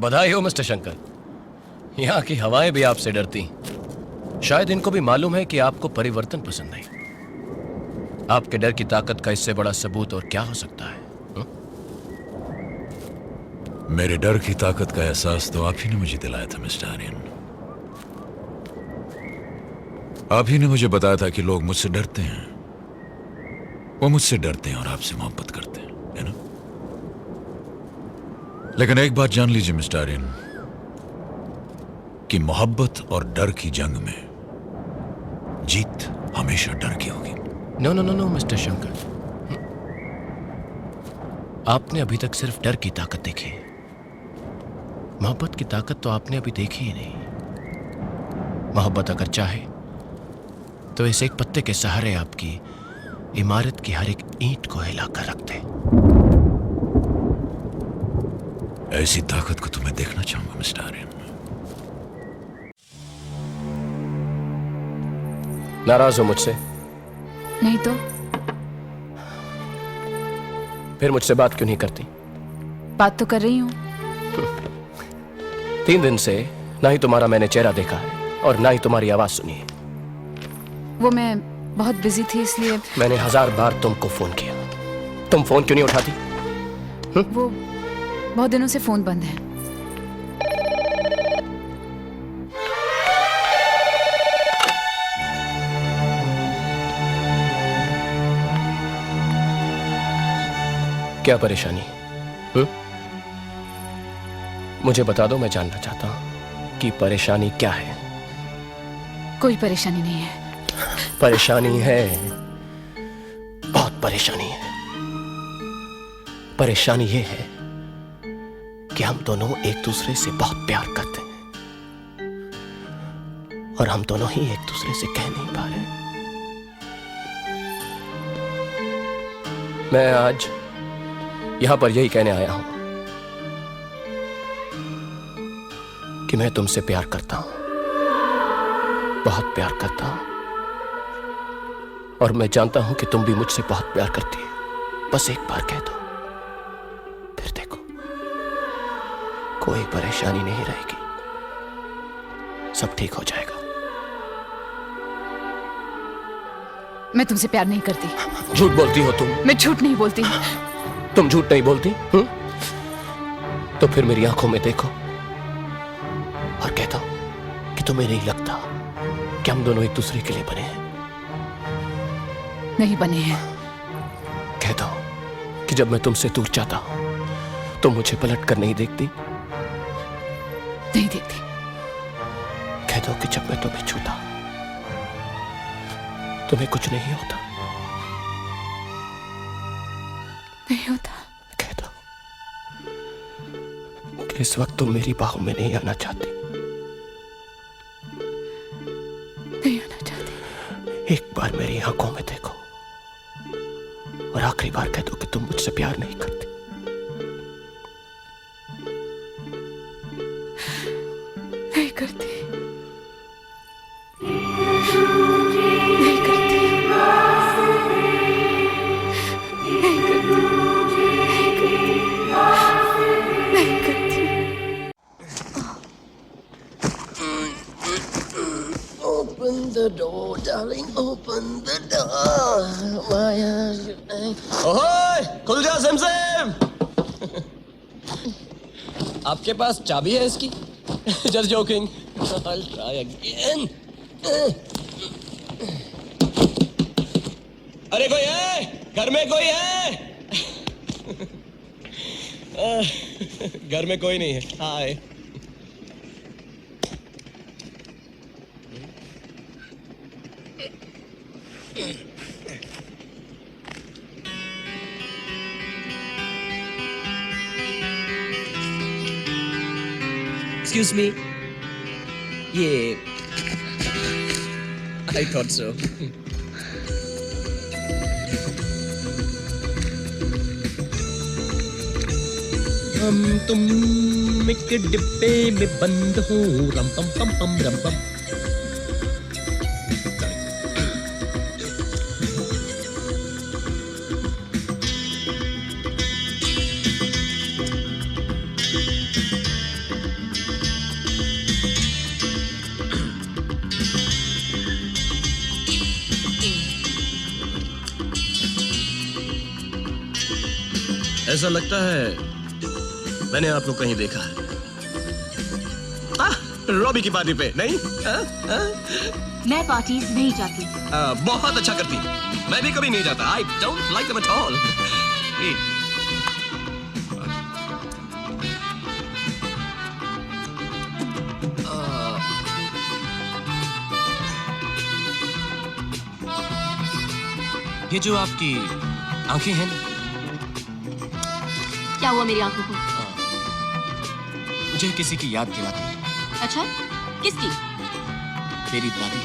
बधाई हो मिस्टर शंकर। यहाँ की हवाएं भी आपसे डरती। शायद इनको भी मालूम है कि आपको परिवर्तन पसंद नहीं। आपके डर की ताकत का इससे बड़ा सबूत और क्या हो सकता है? मेरे डर की ताकत का एहसास तो आप ही ने मुझे दिलाया था मिस्टर आर्यन। आप ही ने मुझे बताया था कि लोग मुझसे डरते हैं। वो मुझसे डरते हैं और आपसे मोहब्बत करते हैं, है ना? लेकिन एक बात जान लीजिए मिस्टर आर्यन कि मोहब्बत और डर की जंग में जीत हमेशा डर की होगी। No no no no mister Shankar, आपने अभी तक सिर्फ डर की ताकत देखी है। मोहब्बत की ताकत तो आपने अभी देखी ही नहीं। मोहब्बत अगर चाहे तो इस एक पत्ते के सहारे आपकी इमारत की हर एक ईंट को हिलाकर रख दे। ऐसी ताकत को तो मैं देखना चाहूंगा मिस्टर आर्यन। नाराज हो मुझसे? नहीं तो फिर मुझसे बात क्यों नहीं करती? बात तो कर रही हूँ। 3 दिन से ना ही तुम्हारा मैंने चेहरा देखा है और ना ही तुम्हारी आवाज सुनी है। वो मैं बहुत बिजी थी इसलिए। मैंने 1000 बार तुमको फोन किया, तुम फोन क्यों नहीं उठाती? वो बहुत दिनों से फोन बंद है। क्या परेशानी? मुझे बता दो, मैं जानना चाहता हूं कि परेशानी क्या है। कोई परेशानी नहीं है। परेशानी है, बहुत परेशानी है। परेशानी ये है कि हम दोनों एक दूसरे से बहुत प्यार करते हैं और हम दोनों ही एक दूसरे से कह नहीं पा रहे। मैं आज यहां पर यही कहने आया हूं कि मैं तुमसे प्यार करता हूं, बहुत प्यार करता हूं, और मैं जानता हूं कि तुम भी मुझसे बहुत प्यार करती है। बस एक बार कह दो, फिर देखो कोई परेशानी नहीं रहेगी, सब ठीक हो जाएगा। मैं तुमसे प्यार नहीं करती। झूठ बोलती हो तुम। मैं झूठ नहीं बोलती। तुम झूठ नहीं बोलती? तो फिर मेरी आंखों में देखो और कह दो कि तुम्हें नहीं लगता कि हम दोनों एक दूसरे के लिए बने हैं। नहीं बने हैं। कह दो कि जब मैं तुमसे दूर जाता हूं तुम मुझे पलट कर नहीं देखती। नहीं देखती। कह दो कि जब मैं तुम्हें छूता तुम्हें कुछ नहीं होता। नहीं होता। कह दो कि इस वक्त तुम मेरी बाहों में नहीं आना चाहती। नहीं आना चाहती। एक बार मेरी आंखों में देखो और आखिरी बार कह दो कि तुम मुझसे प्यार नहीं करती। नहीं करती। नहीं करती। नहीं करती। नहीं करती। Open the door, darling, open the door. ओए, खुल जा सिमसिम। आपके पास चाबी है इसकी? Just joking. I'll try again. अरे कोई है? घर में कोई है? घर में कोई नहीं है। हाय। Excuse me. Yeah. I thought so. हम तुम एक डिब्बे में बंद हो, रम पम पम पम रम पम। ऐसा लगता है मैंने आपको कहीं देखा है। रॉबी की पार्टी पे नहीं? मैं पार्टीज नहीं जाती। बहुत अच्छा करती। मैं भी कभी नहीं जाता। I don't like them at all. ये जो आपकी आंखें हैं ना, क्या हुआ मेरी आंखों को? मुझे किसी की याद दिलाती है। अच्छा, किसकी? मेरी दादी।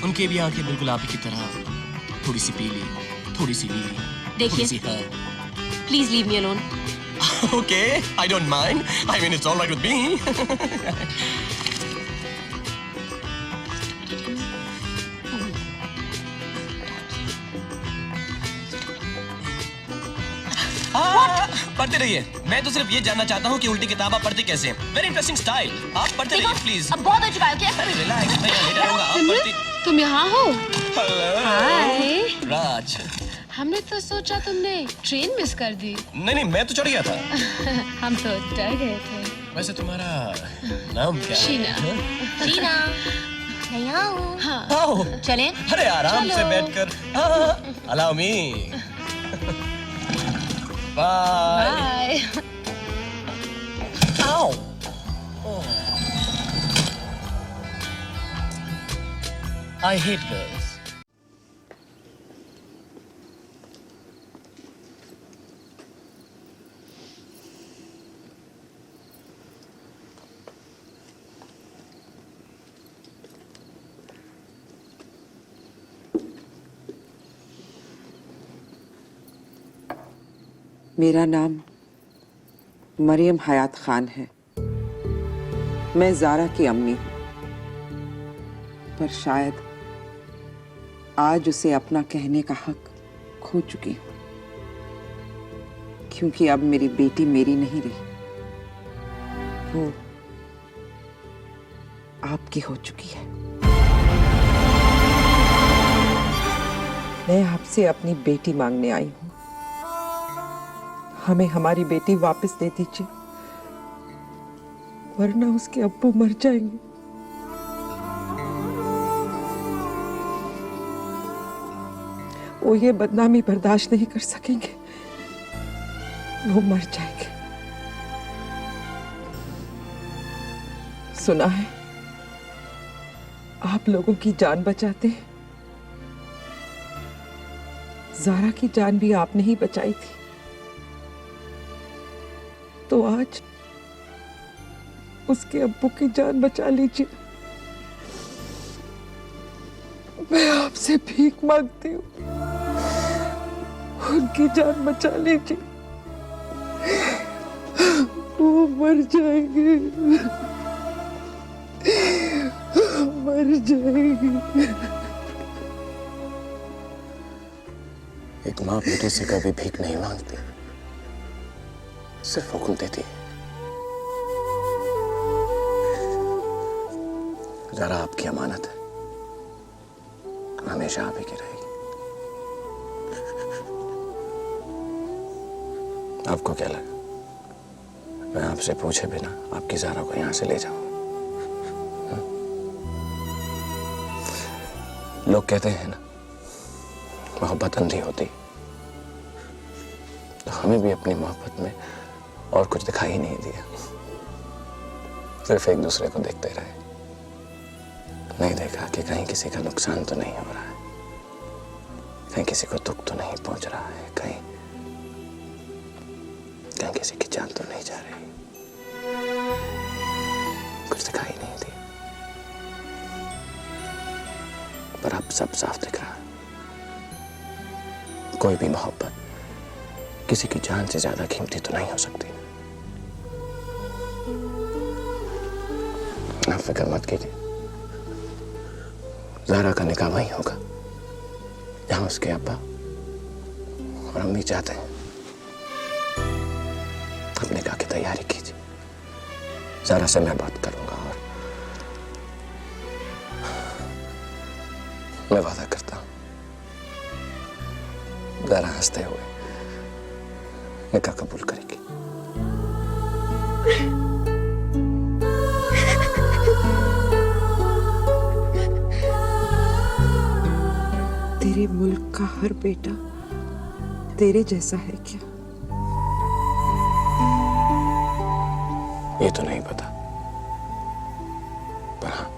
उनकी भी आंखें बिल्कुल आप ही की तरह, थोड़ी सी पीली, थोड़ी सी नीली, देखिए। थोड़ी सी हाँ। Please leave me alone. Okay, I don't mind. I mean it's alright with me. पढ़ते रहिए। मैं तो सिर्फ ये जानना चाहता हूँ कि उल्टी किताब आप पढ़ते कैसे हैं। Very interesting style. आप पढ़ते रहिए प्लीज। अब बहुत हो चुका है, ओके? अरे रिलैक्स, मैं यहाँ लेटा रहूंगा। आप पढ़ती। तुम यहाँ हो? Hello hi. राज। हमने तो सोचा तुमने ट्रेन मिस कर दी। नहीं, मैं तो चढ़ गया था। हम तो डर गए थे। वैसे तुम्हारा नाम क्या है? शीना। शीना, मैं यहाँ हूँ। हाँ। आओ। चलें? अरे आराम से चलो। बैठकर। Allow me. बाय। बाय। आओ। I hate girls. मेरा नाम मरियम हयात खान है। मैं ज़ारा की अम्मी हूँ, पर शायद आज उसे अपना कहने का हक खो चुकी हूँ, क्योंकि अब मेरी बेटी मेरी नहीं रही, वो आपकी हो चुकी है। मैं आपसे अपनी बेटी मांगने आई हूँ। हमें हमारी बेटी वापस दे दीजिए, वरना उसके अब्बू मर जाएंगे। वो ये बदनामी बर्दाश्त नहीं कर सकेंगे, वो मर जाएंगे। सुना है आप लोगों की जान बचाते हैं। ज़ारा की जान भी आपने ही बचाई थी, तो आज उसके अब्बू की जान बचा लीजिए। मैं आपसे भीख मांगती हूँ, उनकी जान बचा लीजिए, वो मर जाएंगे, मर जाएंगे। एक माँ बेटे से कभी भीख नहीं मांगती, सिर्फ हुक्म देती है। ज़ारा आपकी अमानत है, हमेशा आप ही की रहेगी। आपको क्या लगा मैं आपसे पूछे बिना आपकी ज़ारा को यहाँ से ले जाऊं? लोग कहते हैं ना, मोहब्बत अंधी होती, तो हमें भी अपनी मोहब्बत में और कुछ दिखाई ही नहीं दिया। सिर्फ एक दूसरे को देखते रहे, नहीं देखा कि कहीं किसी का नुकसान तो नहीं हो रहा है, कहीं किसी को दुख तो नहीं पहुंच रहा है, कहीं किसी की जान तो नहीं जा रही। कुछ दिखाई नहीं दिया, पर अब सब साफ दिख रहा है। कोई भी मोहब्बत किसी की जान से ज्यादा कीमती तो नहीं हो सकती। आप फिक्र मत कीजिए, ज़ारा का निकाह वहीं होगा जहां उसके अब्बा और अम्मी चाहते हैं। आप निकाह की तैयारी कीजिए, ज़ारा से मैं बात करूंगा और मैं वादा करता हूं ज़ारा हंसते हुए निकाह कबूल करेगी। तेरे मुल्क का हर बेटा तेरे जैसा है क्या? ये तो नहीं पता, पर हाँ,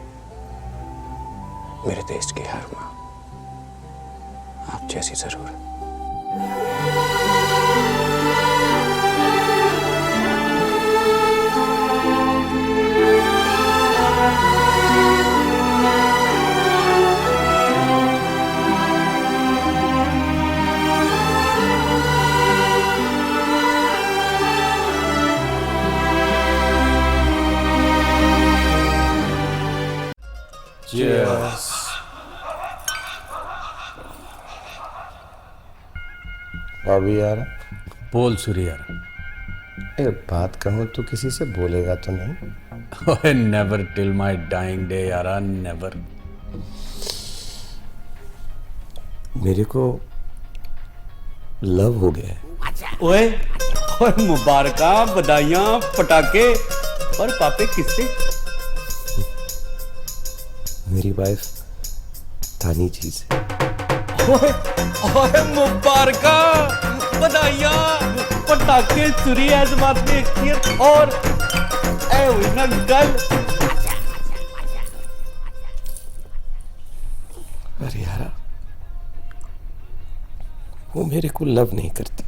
मेरे देश की हर माँ आप जैसी जरूर है। अभी यार बोल सूर्य यार। अरे बात कहूँ तो किसी से बोलेगा तो नहीं? ओए never till my dying day यारा, नेवर। मेरे को लव हो गया है। ओए ओए मुबारका, बधाइयां, पटाखे। और पापे किससे? मेरी वाइफ तानी जी से। ओए ओए मुबारका, बधाइयां, पटाखे, सूरी ऐस बात देखिए। और ऐ हुई ना गल। अरे यार, वो मेरे को लव नहीं करती।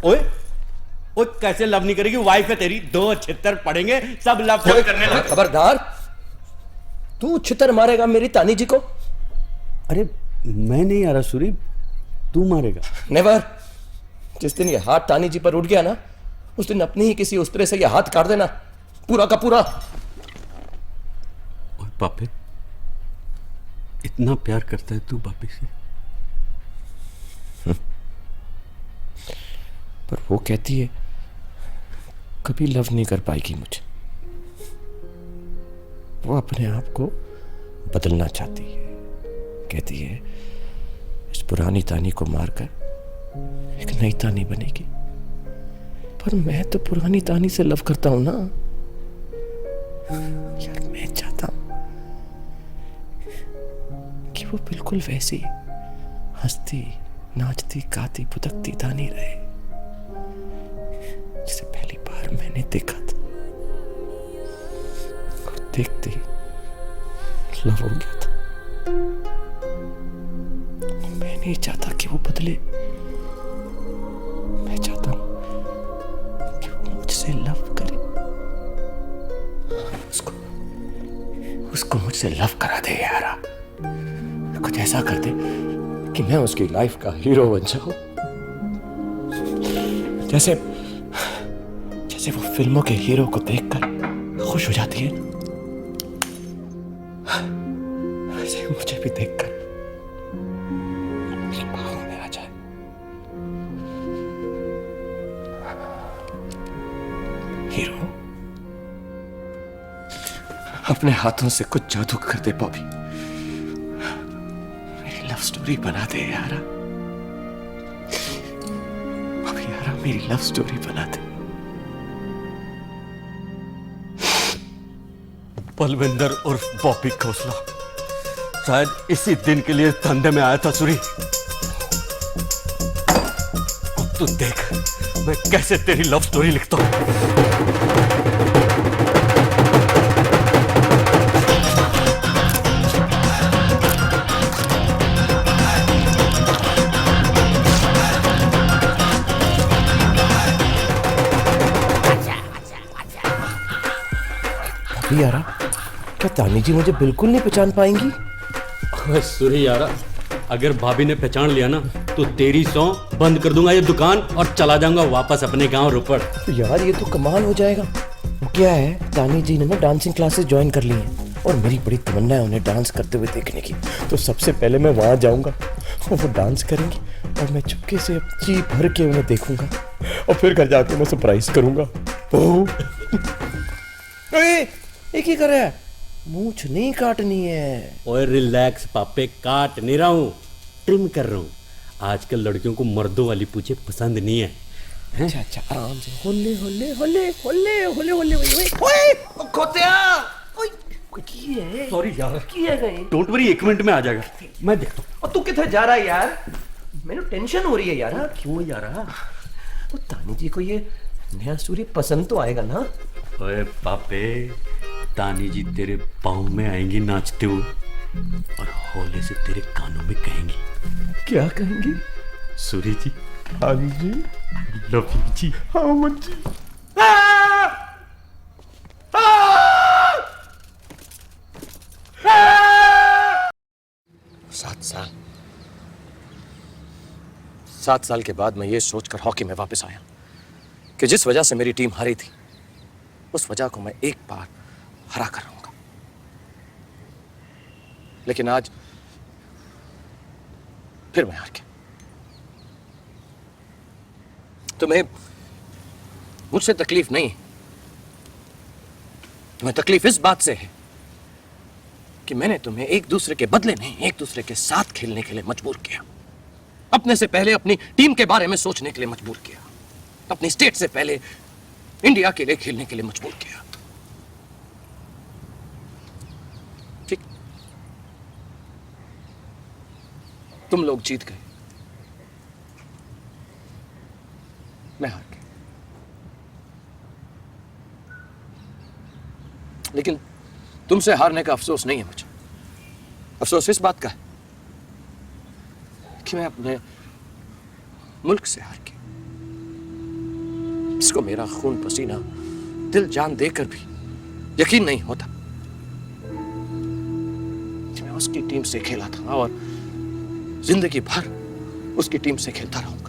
ओए ओए कैसे लव नहीं करेगी? वाइफ है तेरी, 2 छितर पड़ेंगे, सब लव करने लगे। खबरदार, तू छितर मारेगा मेरी तानी जी को? अरे मैं नहीं आ रहा सूरी, तू मारेगा। नेवर। जिस दिन ये हाथ तानी जी पर उठ गया ना, उस दिन अपनी ही किसी उस्तरे से ये हाथ काट देना, पूरा का पूरा। और पापे, इतना प्यार करता है तू पापे से? पर वो कहती है कभी लव नहीं कर पाएगी मुझे। वो अपने आप को बदलना चाहती है। कहती है इस पुरानी तानी को मारकर एक नई तानी बनेगी। पर मैं तो पुरानी तानी से लव करता हूं ना यार। मैं चाहता हूं कि वो बिल्कुल वैसी हंसती, नाचती, गाती, पुदकती तानी रहे जिसे पहली बार मैंने देखा था। और देखते ही लव हो गया था। मैं नहीं चाहता कि वो बदले। मैं चाहता हूं कि वो मुझसे लव करे। उसको मुझसे लव करा दे यारा। कुछ ऐसा कर दे कि मैं उसकी लाइफ का हीरो बन जाऊं। जैसे वो फिल्मों के हीरो को देखकर खुश हो जाती है, वैसे मुझे भी देखकर मेरी बाहों में आ जाए। हीरो अपने हाथों से कुछ जादू कर दे बॉबी। मेरी लव स्टोरी बना दे यारा। बॉबी यारा, मेरी लव स्टोरी बना दे। बलविंदर उर्फ बॉबी खोसला शायद इसी दिन के लिए धंधे में आया था सूरी। अब तू देख मैं कैसे तेरी लव स्टोरी लिखता हूं। यारा, क्या तानी जी मुझे बिल्कुल नहीं पहचान पाएंगी? सूरी यारा, अगर भाभी ने पहचान लिया ना तो तेरी सौ बंद कर दूंगा ये दुकान और चला जाऊंगा वापस अपने गांव रोपड़। यार ये तो कमाल हो जाएगा। वो क्या है, तानी जी ने ना डांसिंग क्लासेस ज्वाइन कर ली हैं और मेरी बड़ी तमन्ना है उन्हें डांस करते हुए देखने की। तो सबसे पहले मैं वहां जाऊंगा और वो डांस करेंगी और मैं चुपके से जी भर के उन्हें देखूंगा और फिर घर जाके मैं सरप्राइज करूंगा। एक ही कर रहा है, मूंछ नहीं काटनी है। ओए रिलैक्स पापे, काट नहीं रहा हूं, ट्रिम कर रहा हूं। आजकल लड़कियों को मर्दों वाली पूछे पसंद नहीं है, अच्छा अच्छा आराम से होले होले होले होले होले होले होले ओए खोतिया ओए की है सॉरी यार की है गए डोंट वरी 1 मिनट में आ जाएगा मैं देखता हूँ और तू किथे जा रहा है यार मैंने टेंशन हो रही है यार क्यों यार वो तानी जी को ये नया सूर्य पसंद तो आएगा ना ओए पापे तानी जी तेरे पाँव में आएंगी नाचते हुए और होले से तेरे कानों में कहेंगी क्या कहेंगे सूरी जी हाँ जी लव यू जी हाँ मन जी सात साल के बाद मैं ये सोचकर हॉकी में वापस आया कि जिस वजह से मेरी टीम हारी थी उस वजह को मैं एक बार हरा कर रहूंगा। लेकिन आज फिर मैं हार गया। तुम्हें मुझसे तकलीफ नहीं, तुम्हें तकलीफ इस बात से है कि मैंने तुम्हें एक दूसरे के बदले नहीं, एक दूसरे के साथ खेलने के लिए मजबूर किया। अपने से पहले अपनी टीम के बारे में सोचने के लिए मजबूर किया। अपनी स्टेट से पहले इंडिया के लिए खेलने के लिए मजबूर किया। ठीक, तुम लोग जीत गए, मैं हार गया। लेकिन तुमसे हारने का अफसोस नहीं है मुझे। अफसोस इस बात का है कि मैं अपने मुल्क से हार गया, इसको मेरा खून पसीना दिल जान देकर भी यकीन नहीं होता कि मैं उसकी टीम से खेला था और जिंदगी भर उसकी टीम से खेलता रहूं।